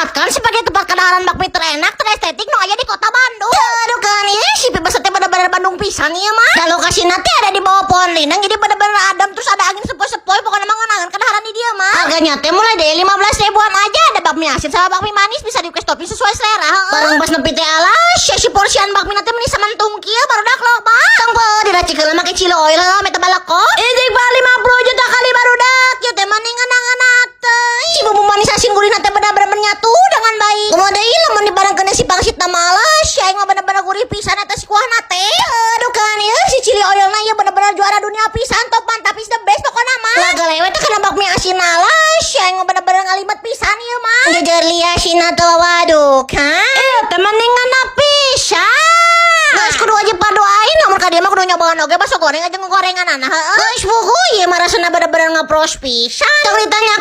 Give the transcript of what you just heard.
dinobatkan sebagai tempat kadaharan bakmi terenak, terestetik nu aya di kota Bandung. Aduh kan ya, si Pipes teh bener-bener Bandung pisan ya mah. Kalau lokasi nanti ada di bawah pohon lindang, jadi bener-bener adem, terus ada angin sepoi-sepoi, pokoknya mah ngeunangan kadaharan di dia mah. Harganya teh mulai dari 15 ribuan aja, ada bakmi asin sama bakmi manis, bisa request topping sesuai selera. Barang pas nepi teh alas, si porsian bakmi nanti meni samantung kieu barudak loba. Tong po diracikeun make cilo oil meta balako. Jeung 50 juta kali barudak, ieu teh mah ngeunang-ngeunang teh. Si bumbu manis asin gurih teh bener-bener menyatu dengan baik. Kumaha deui lamun dibarengkeun si pangsitna malas, si aing mah bener-bener gurih pisan eta si kuahna teh. Aduh kan ya, si cili oilna ieu bener-bener juara dunia pisan, top mantap is the best pokona mah. Lah galewe teh kana bakmi asin alas, si aing mah bener-bener ngalimet pisan ieu mah. Jajar liasina teh waduh kan. Teh mendingan pisan. Geus kudu wajib padoain lamun ka dieu mah kudu nyobaan oge bakso goreng aja ngogorenganana. Geus puguh ieu mah rasana bener-bener ngapros pisan. Tong ditanyakeun